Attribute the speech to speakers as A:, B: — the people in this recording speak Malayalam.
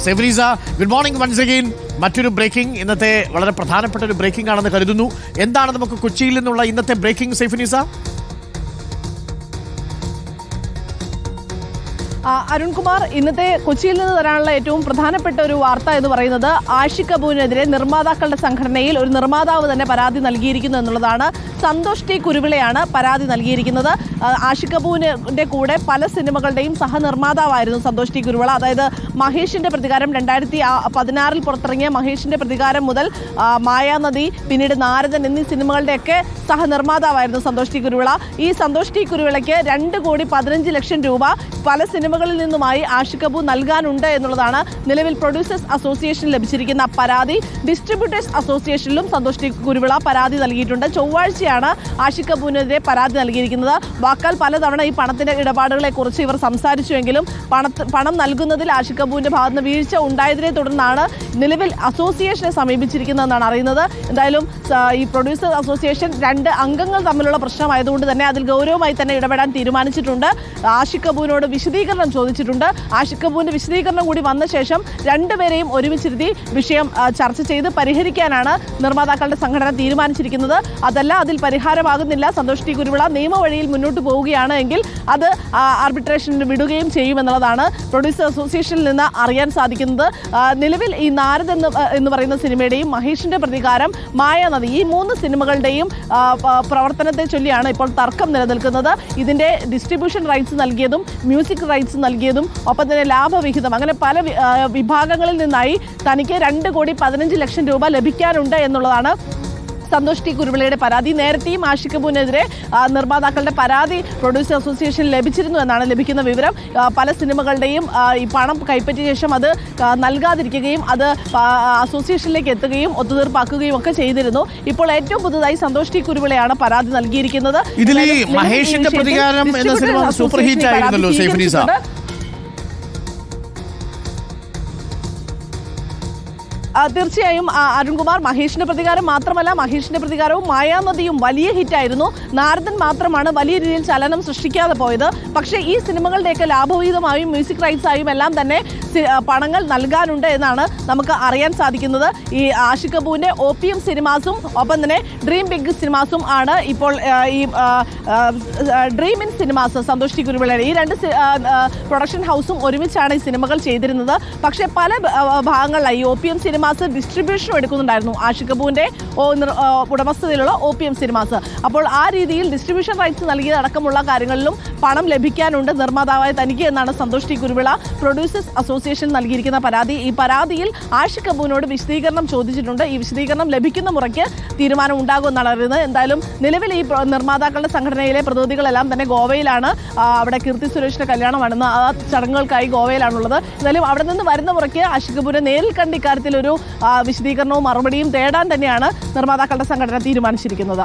A: സെഫ്രീസ, ഗുഡ് മോർണിംഗ് വൺസ് അഗെയിൻ. മറ്റൊരു ബ്രേക്കിംഗ്, ഇന്നത്തെ വളരെ പ്രധാനപ്പെട്ട ഒരു ബ്രേക്കിംഗ് ആണെന്ന് കരുതുന്നു. എന്താണ് നമുക്ക് കൊച്ചിയിൽ നിന്നുള്ള ഇന്നത്തെ ബ്രേക്കിംഗ് സെഫ്രീസ?
B: അരുൺകുമാർ, ഇന്നത്തെ കൊച്ചിയിൽ നിന്ന് തരാനുള്ള ഏറ്റവും പ്രധാനപ്പെട്ട ഒരു വാർത്ത എന്ന് പറയുന്നത് ആഷിഖ് കപൂറിനെതിരെ നിർമ്മാതാക്കളുടെ സംഘടനയിൽ ഒരു നിർമ്മാതാവ് തന്നെ പരാതി നൽകിയിരിക്കുന്നു എന്നുള്ളതാണ്. സന്തോഷ് ടി കുരുവിളയാണ് പരാതി നൽകിയിരിക്കുന്നത്. ആഷിഖ് കപൂറിന്റെ കൂടെ പല സിനിമകളുടെയും സഹനിർമ്മാതാവായിരുന്നു സന്തോഷ് ടി കുരുവിള. അതായത് മഹേഷിന്റെ പ്രതികാരം, 2016 പുറത്തിറങ്ങിയ മഹേഷിന്റെ പ്രതികാരം മുതൽ മായാനദി, പിന്നീട് നാരദൻ എന്നീ സിനിമകളുടെയൊക്കെ സഹനിർമ്മാതാവായിരുന്നു സന്തോഷ് ടി കുരുവിള. ഈ സന്തോഷ് ടി കുരുവിളയ്ക്ക് 2,15,00,000 രൂപ പല സിനിമകളിൽ നിന്നുമായി ആഷിഖ് കപൂർ നൽകാനുണ്ട് എന്നുള്ളതാണ് നിലവിൽ പ്രൊഡ്യൂസേഴ്സ് അസോസിയേഷൻ ലഭിച്ചിരിക്കുന്ന പരാതി. ഡിസ്ട്രിബ്യൂട്ടേഴ്സ് അസോസിയേഷനിലും സന്തോഷ് ടി കുരുവിള പരാതി നൽകിയിട്ടുണ്ട്. ചൊവ്വാഴ്ചയാണ് ആഷിഖ് കപൂറിനെതിരെ പരാതി നൽകിയിരിക്കുന്നത്. വാക്കാൽ പലതവണ ഈ പണത്തിന്റെ ഇടപാടുകളെ കുറിച്ച് ഇവർ സംസാരിച്ചുവെങ്കിലും പണം നൽകുന്നതിൽ ആഷിഖ് കപൂറിന്റെ ഭാഗത്ത് വീഴ്ച ഉണ്ടായതിനെ തുടർന്നാണ് നിലവിൽ അസോസിയേഷനെ സമീപിച്ചിരിക്കുന്നതെന്നാണ് അറിയുന്നത്. എന്തായാലും ഈ പ്രൊഡ്യൂസേഴ്സ് അസോസിയേഷൻ 2 അംഗങ്ങൾ തമ്മിലുള്ള പ്രശ്നമായതുകൊണ്ട് തന്നെ അതിൽ ഗൗരവമായി തന്നെ ഇടപെടാൻ തീരുമാനിച്ചിട്ടുണ്ട്. ആഷിഖ് കപൂറിനോട് വിശദീകരണം ചോദിച്ചിട്ടുണ്ട്. ആഷിഖ് കപൂറിന്റെ വിശദീകരണം കൂടി വന്ന ശേഷം രണ്ടുപേരെയും ഒരുമിച്ചിരുത്തി വിഷയം ചർച്ച ചെയ്ത് പരിഹരിക്കാനാണ് നിർമ്മാതാക്കളുടെ സംഘടന തീരുമാനിച്ചിരിക്കുന്നത്. അതല്ല അതിൽ പരിഹാരമാകുന്നില്ല, സന്തോഷ് ടി കുരുവിള നിയമവഴിയിൽ മുന്നോട്ട് പോവുകയാണ് എങ്കിൽ അത് ആർബിട്രേഷന് വിടുകയും ചെയ്യുമെന്നുള്ളതാണ് പ്രൊഡ്യൂസർ അസോസിയേഷനിൽ നിന്ന് അറിയാൻ സാധിക്കുന്നത്. നിലവിൽ ഈ നാരദ് എന്ന് പറയുന്ന സിനിമയുടെയും മഹേഷിന്റെ പ്രതികാരം, മായാനദി, ഈ 3 സിനിമകളുടെയും പ്രവർത്തനത്തെ ചൊല്ലിയാണ് ഇപ്പോൾ തർക്കം നിലനിൽക്കുന്നത്. ഇതിന്റെ ഡിസ്ട്രിബ്യൂഷൻ റൈറ്റ്സ് നൽകിയതും മ്യൂസിക് റൈറ്റ്സ് നൽകിയതും ഒപ്പം തന്നെ ലാഭവിഹിതം, അങ്ങനെ പല വിഭാഗങ്ങളിൽ നിന്നായി തനിക്ക് 2,15,00,000 രൂപ ലഭിക്കാനുണ്ട് എന്നുള്ളതാണ് സന്തോഷ് ടി കുരുവിളയുടെ പരാതി. നേരത്തെയും ആഷിഖ് കപൂറിനെതിരെ നിർമ്മാതാക്കളുടെ പരാതി പ്രൊഡ്യൂസർ അസോസിയേഷൻ ലഭിച്ചിരുന്നു എന്നാണ് ലഭിക്കുന്ന വിവരം. പല സിനിമകളുടെയും ഈ പണം കൈപ്പറ്റിയ ശേഷം അത് നൽകാതിരിക്കുകയും അത് അസോസിയേഷനിലേക്ക് എത്തുകയും ഒത്തുതീർപ്പാക്കുകയും ഒക്കെ ചെയ്തിരുന്നു. ഇപ്പോൾ ഏറ്റവും പുതുതായി സന്തോഷ് ടി കുരുവിളയാണ് പരാതി നൽകിയിരിക്കുന്നത്.
A: ഇതിൽ മഹേഷിന്റെ പ്രതികാരം എന്ന സിനിമ സൂപ്പർ ഹിറ്റ് ആയിരുന്നല്ലോ സെഫ്രീസ.
B: തീർച്ചയായും അരുൺകുമാർ, മഹേഷിന്റെ പ്രതികാരം മാത്രമല്ല, മഹേഷിന്റെ പ്രതികാരവും മായാനദിയും വലിയ ഹിറ്റായിരുന്നു. നാരദൻ മാത്രമാണ് വലിയ രീതിയിൽ ചലനം സൃഷ്ടിക്കാതെ പോയത്. പക്ഷേ ഈ സിനിമകളുടെയൊക്കെ ലാഭവിഹിതമായും മ്യൂസിക് റൈറ്റ്സ് ആയും എല്ലാം തന്നെ പണങ്ങൾ നൽകാനുണ്ട് എന്നാണ് നമുക്ക് അറിയാൻ സാധിക്കുന്നത്. ഈ ആഷിഖ് കപൂറിന്റെ OPM സിനിമാസും ഒപ്പം തന്നെ ഡ്രീം ബിഗ് സിനിമാസും ആണ് ഇപ്പോൾ ഈ dream in cinemas Santhosh T കുരുവിളയുടെ ഈ 2 പ്രൊഡക്ഷൻ ഹൗസും ഒരുമിച്ചാണ് ഈ സിനിമകൾ ചെയ്തിരുന്നത്. പക്ഷേ പല ഭാഗങ്ങളിലായി OPM സിനിമാസ് ഡിസ്ട്രിബ്യൂഷനും എടുക്കുന്നുണ്ടായിരുന്നു ആഷിഖ് കപൂറിന്റെ ഉടമസ്ഥതയിലുള്ള OPM സിനിമാസ്. അപ്പോൾ ആ രീതിയിൽ ഡിസ്ട്രിബ്യൂഷൻ റൈറ്റ്സ് നൽകിയതടക്കമുള്ള കാര്യങ്ങളിലും പണം ലഭിക്കാനുണ്ട് നിർമ്മാതാവായ തനിക്ക് എന്നാണ് Santosh T Kuruvila producers association നൽകിയിരിക്കുന്ന പരാതി. ഈ പരാതിയിൽ ആഷിഖ് കപൂറിനോട് വിശദീകരണം ചോദിച്ചിട്ടുണ്ട്. ഈ വിശദീകരണം ലഭിക്കുന്ന മുറയ്ക്ക് തീരുമാനം ഉണ്ടാകുമെന്നാണ് അറിയുന്നത്. എന്തായാലും നിലവിൽ ഈ നിർമ്മാതാക്കളുടെ സംഘടനയിലെ പ്രതിനിധികളെല്ലാം തന്നെ ഗോവയിലാണ്. അവിടെ കീർത്തി സുരേഷിന്റെ കല്യാണമാണെന്ന് ആ ചടങ്ങുകൾക്കായി ഗോവയിലാണുള്ളത്. എന്തായാലും അവിടെ നിന്ന് വരുന്ന മുറയ്ക്ക് ആഷിഖ് കപൂറിനെ നേരിൽ കണ്ട് ഇക്കാര്യത്തിൽ ഒരു വിശദീകരണവും മറുപടിയും തേടാൻ തന്നെയാണ് നിർമ്മാതാക്കളുടെ സംഘടന തീരുമാനിച്ചിരിക്കുന്നത്.